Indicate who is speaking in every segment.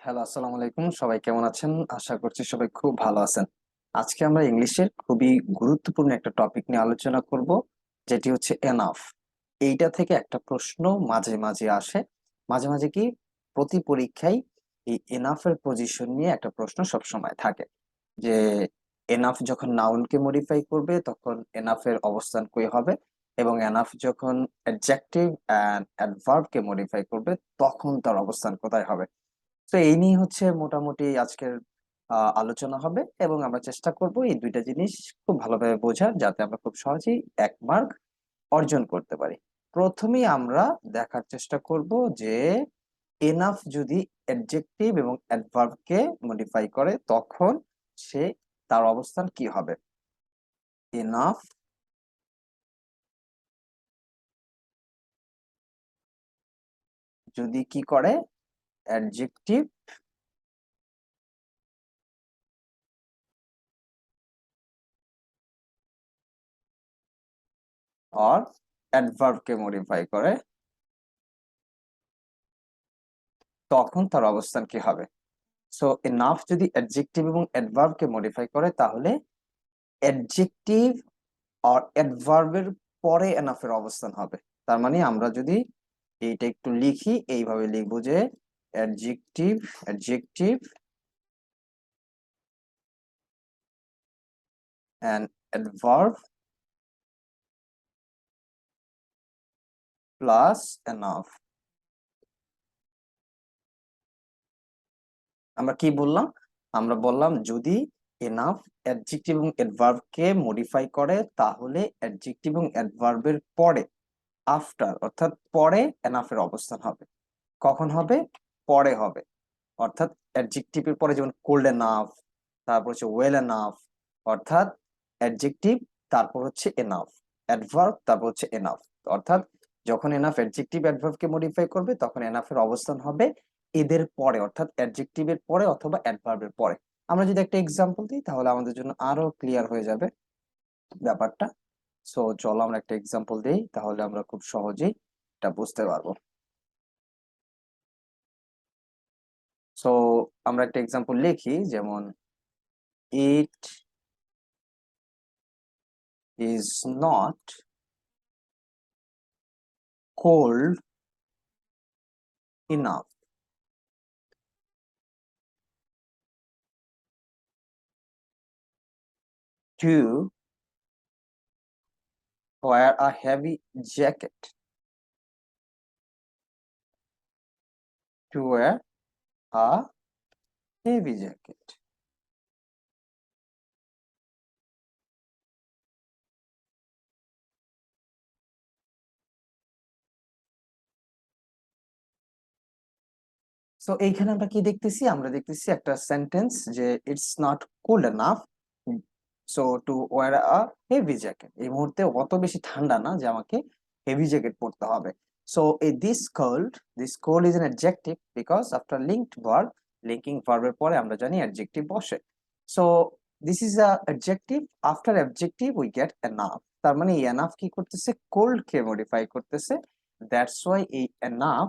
Speaker 1: Hello, আসসালামু আলাইকুম। সবাই কেমন আছেন? আশা করছি সবাই খুব ভালো আছেন। আজকে আমরা ইংলিশের খুবই গুরুত্বপূর্ণ একটা টপিক নিয়ে আলোচনা করব, যেটি হচ্ছে এনাফ। এইটা থেকে একটা প্রশ্ন মাঝে মাঝে আসে। মাঝে মাঝে কি প্রতি পরীক্ষায় এই এনাফের পজিশন নিয়ে একটা প্রশ্ন সবসময় থাকে যে এনাফ যখন নাউনকে মডিফাই করবে তখন এনাফের অবস্থান কই হবে, এবং এনাফ যখন অ্যাডজেক্টিভ অ্যান্ড অ্যাডভার্বকে মডিফাই করবে তখন তার অবস্থান কোথায় হবে। তো এই নিয়ে হচ্ছে মোটামুটি আজকের আলোচনা হবে, এবং আমরা চেষ্টা করব এই দুইটা জিনিস খুব ভালোভাবে বোঝার, যাতে আমরা খুব সহজেই 1 মার্ক অর্জন করতে পারি। প্রথমেই আমরা দেখার চেষ্টা করব যে এনাফ যদি অ্যাডজেক্টিভ এবং অ্যাডভার্বকে মডিফাই করে তখন সে তার অবস্থান কি হবে। এনাফ যদি কি করে, অ্যাডজেক্টিভ অর অ্যাডভার্বকে মডিফাই করে তখন তার অবস্থান কি হবে। সো এনাফ যদি অ্যাডজেক্টিভ এবং অ্যাডভার্বকে মডিফাই করে তাহলে অ্যাডজেক্টিভ আর অ্যাডভার্বের পরে এনাফের অবস্থান হবে। তার মানে আমরা যদি এইটা একটু লিখি, এইভাবে লিখবো যে adjective adjective and adverb plus enough. আমরা কি বললাম? আমরা বললাম যদি এনাফ অ্যাডজেক্টিভ এবং অ্যাডভার্বকে মডিফাই করে তাহলে অ্যাডজেক্টিভ এবং অ্যাডভার্বের পরে, আফটার অর্থাৎ পরে এনাফের অবস্থান হবে। কখন হবে? পরে হবে। অর্থাৎ অ্যাডজেক্টিভের পরে যেমন কোল্ড এনাফ, তারপর হচ্ছে ওয়েল এনাফ, অর্থাৎ অ্যাডজেক্টিভ তারপর হচ্ছে এনাফ, অ্যাডভার্ব তারপর হচ্ছে এনাফ। অর্থাৎ যখন এনাফ অ্যাডজেক্টিভ অ্যাডভার্বকে মডিফাই করবে তখন এনাফের অবস্থান হবে এদের পরে, অর্থাৎ অ্যাডজেক্টিভের পরে অথবা অ্যাডভার্বের পরে। আমরা যদি একটা এক্সাম্পল দিই তাহলে আমাদের জন্য আরো ক্লিয়ার হয়ে যাবে ব্যাপারটা। সো চলো আমরা একটা এক্সাম্পল দিই, তাহলে আমরা খুব সহজেই এটা বুঝতে পারবো। সো আমরা একটা এক্সাম্পল লিখি, যেমন ইট is not cold enough to wear a heavy jacket. To wear a heavy jacket. So এইখানে আমরা কি দেখতেছি? আমরা দেখতেছি একটা সেন্টেন্স যে it's not cold enough so to wear a heavy jacket. এই মুহূর্তে অত বেশি ঠান্ডা না যে আমাকে হেভি জ্যাকেট পরতে হবে। সো এই this cold is an adjective because after linked verb, linking ভার্বের পরে আমরা জানি অ্যাডজেক্টিভ বসে। So this is a adjective, after adjective we get enough. তার মানে এই এনাফ কি করতেছে? কোল্ড কে মডিফাই করতেছে। দ্যাটস ওয়াই এই এনাফ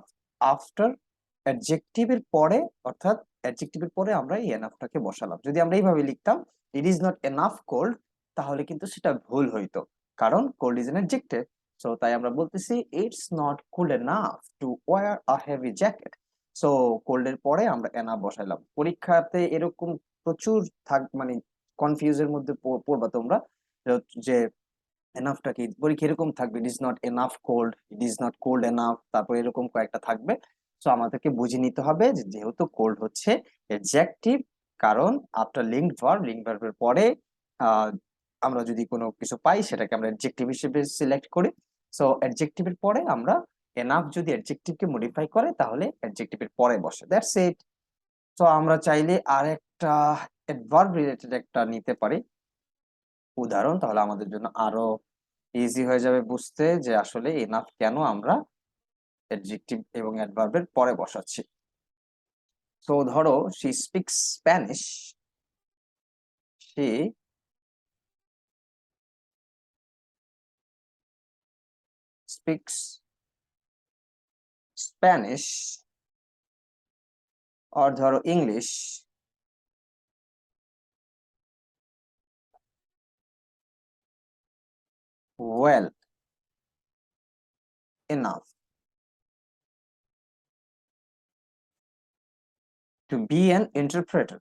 Speaker 1: আফটার অ্যাডজেক্টিভের পরে, অর্থাৎ অ্যাডজেক্টিভের পরে আমরা এই এনাফটাকে বসালাম। যদি আমরা এইভাবে লিখতাম it is not enough cold, তাহলে কিন্তু সেটা ভুল হইতো, কারণ cold is an adjective. So তাই আমরা বলতেছি it's not cold enough to wire a heavy jacket. So cold এর পরে আমরা এনাফ বসাইলাম। পরীক্ষাতে এরকম প্রচুর মানে কনফিউজের মধ্যে পড়বা তোমরা, যে এনাফটা কি। পরীক্ষা এরকম থাকবে it is not enough cold, it is not cold enough, তারপর এরকম কয়েকটা থাকবে। সো আমাদেরকে বুঝে নিতে হবে যে যেহেতু কোল্ড হচ্ছে অ্যাডজেক্টিভ, কারণ আফটার লিঙ্কড ভার্ব, লিঙ্কড ভার্বের পরে আহ, আমরা যদি কোনো কিছু পাই সেটাকে আমরা অ্যাডজেক্টিভ হিসেবে সিলেক্ট করি। সো অ্যাডজেক্টিভের পরে আমরা এনাফ যদি অ্যাডজেক্টিভকে মডিফাই করে তাহলে অ্যাডজেক্টিভের পরে বসে, দ্যাটস ইট। তো আমরা চাইলে আরেকটা অ্যাডভার্ব রিলেটেড একটা নিতে পারি উদাহরণ, তাহলে আমাদের জন্য আরো ইজি হয়ে যাবে বুঝতে যে আসলে এনাফ কেন আমরা অ্যাডজেক্টিভ এবং অ্যাডভার্বের পরে বসাচ্ছি। তো ধরো she speaks Spanish, she speaks Spanish আর ধরো English well enough to be an interpreter.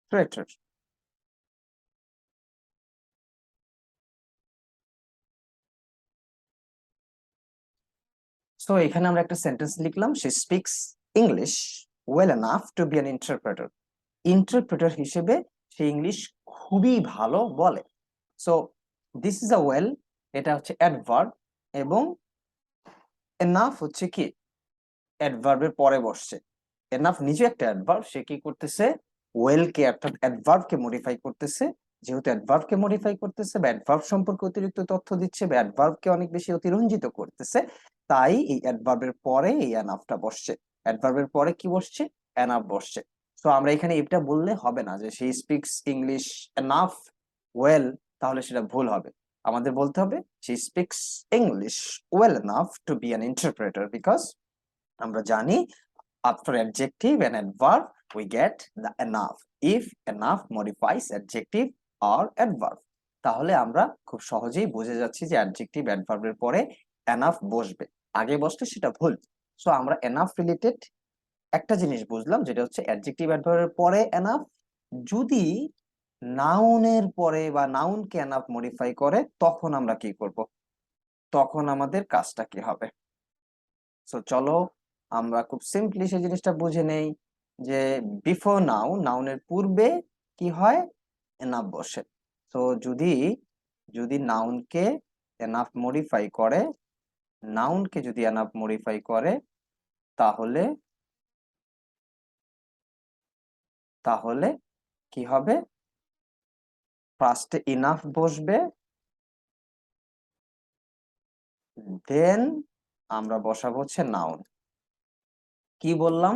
Speaker 1: Interpreter. So এখানে আমরা একটা সেন্টেন্স লিখলাম, she speaks English well enough to be an interpreter. Interpreter হিসেবে সে ইংলিশ খুবই ভালো বলে। So this is a well, এটা হচ্ছে অ্যাডভার্ব, এবং এনাফ হচ্ছে কি অ্যাডভার্বের পরে বসছে। এনাফ নিজে একটা অ্যাডভার্ব, সে কি করতেছে ওয়েলকে অর্থাৎ অ্যাডভার্বকে মডিফাই করতেছে। যেহেতু অ্যাডভার্বকে মডিফাই করতেছে বা অ্যাডভার্ব সম্পর্কে অতিরিক্ত তথ্য দিচ্ছে বা অ্যাডভার্বকে অনেক বেশি অতিরঞ্জিত করতেছে, তাই এই অ্যাডভার্বের পরে এই এনাফটা বসছে। অ্যাডভার্বের পরে কি বসছে? এনাফ বসছে। সো আমরা এখানে এটা বললে হবে না যে she speaks English enough well, তাহলে সেটা ভুল হবে। আমাদের বলতে হবে she speaks English well enough to be an interpreter, because আমরা জানি after adjective and adverb we get the enough if enough modifies adjective or adverb। তাহলে আমরা খুব সহজেই বুঝে যাচ্ছি যে adjective adverb এর পরে enough বসবে, আগে বসলে সেটা ভুল। সো আমরা enough রিলেটেড একটা জিনিস বুঝলাম, যেটা হচ্ছে adjective adverb এর পরে enough যদি নাউনের পরে বা নাউনকে enough মডিফাই করে, তখন আমরা কি করব, তখন আমাদের কাজটা কি হবে। সো চলো আমরা খুব সিম্পলি সেই জিনিসটা বুঝে নেই যে বিফোর নাউন, নাউনের পূর্বে কি হয়, এনাফ বসে। তো যদি যদি নাউনকে এনাফ মডিফাই করে, নাউনকে যদি এনাফ মডিফাই করে, তাহলে তাহলে কি হবে, ফার্স্টে ইনাফ বসবে, দেন আমরা বসাবো হচ্ছে নাউন। কি বললাম,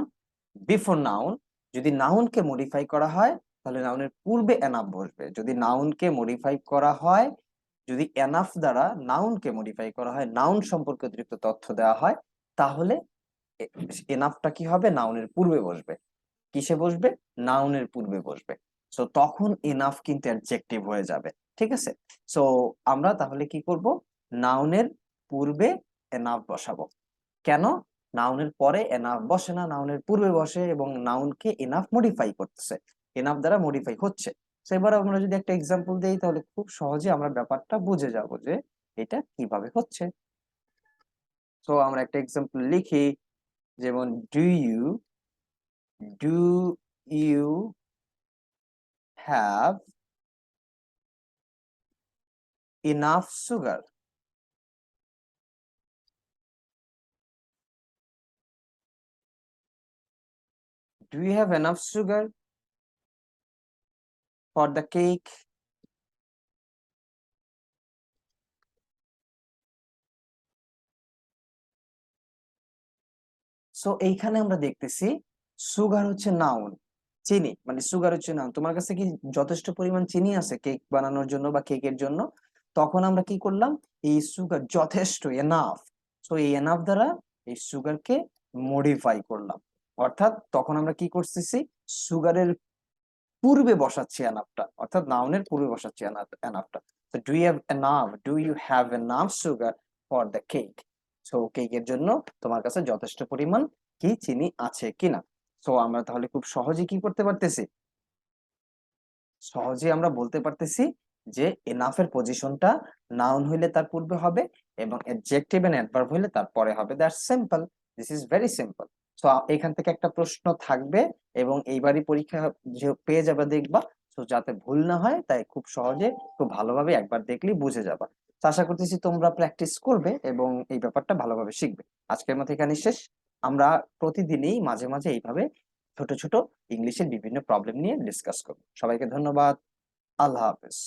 Speaker 1: বিফোর নাউন, যদি নাউনকে মডিফাই করা হয় তাহলে নাউনের পূর্বে এনাফ বসবে। যদি নাউনকে মডিফাই করা হয়, যদি এনাফ দ্বারা নাউনকে মডিফাই করা হয়, নাউন সম্পর্কে অতিরিক্ত তথ্য দেওয়া হয়, তাহলে এনাফটা কি হবে, নাউনের পূর্বে বসবে। কিসে বসবে, নাউনের পূর্বে বসবে। সো তখন এনাফ কিন্তু অ্যাডজেক্টিভ হয়ে যাবে। ঠিক আছে, সো আমরা তাহলে কি করব, নাউনের পূর্বে এনাফ বসাবো। কেন, নাউনের পরে এনাফ বসে না, নাউনের পূর্বে বসে, এবং নাউনকে এনাফ মডিফাই করতেছে, এনাফ দ্বারা মডিফাই হচ্ছে। তো এবার আমরা যদি একটা এক্সাম্পল দেই, তাহলে খুব সহজে আমরা ব্যাপারটা বুঝে যাব যে এটা কিভাবে হচ্ছে। তো আমরা একটা এক্সাম্পল লিখি, যেমন do you have enough sugar. Do you have enough sugar for the cake? So এইখানে আমরা দেখতেছি সুগার হচ্ছে নাউন, চিনি, মানে সুগার হচ্ছে নাউন। তোমার কাছে কি যথেষ্ট পরিমাণ চিনি আছে কেক বানানোর জন্য বা কেকের জন্য? তখন আমরা কি করলাম, এই সুগার যথেষ্ট এনাফ, সো এই এনাফ দ্বারা এই সুগারকে মডিফাই করলাম। অর্থাৎ তখন আমরা কি করতেছি, সুগারের পূর্বে বসাচ্ছি এনাফটা, অর্থাৎ নাউনের পূর্বে বসাচ্ছি এনাফটা। তো do you have enough sugar for the cake? So কেকের জন্য তোমার কাছে যথেষ্ট পরিমাণ কি চিনি আছে কিনা। সো আমরা তাহলে খুব সহজে কি করতে পারতেছি, সহজে আমরা বলতে পারতেছি যে এনাফের পজিশনটা নাউন হইলে তার পূর্বে হবে এবং অ্যাডজেক্টিভ এন্ড অ্যাডভার্ব হইলে তার পরে হবে। That's simple, this is very simple. So এখান থেকে একটা প্রশ্ন থাকবে এবং এইবারই পরীক্ষা যে পেয়ে যাবে দেখবা। সো যাতে ভুল না হয়, তাই খুব সহজে খুব ভালোভাবে একবার দেখলেই বুঝে যাবা। তো আশা করতেছি তোমরা প্র্যাকটিস করবে এবং এই ব্যাপারটা ভালোভাবে শিখবে। আজকের মতো এখানে শেষ। আমরা প্রতিদিনই মাঝে মাঝে এইভাবে ছোট ছোট ইংলিশের বিভিন্ন প্রবলেম নিয়ে ডিসকাস করব। সবাইকে ধন্যবাদ। আল্লাহ হাফেজ।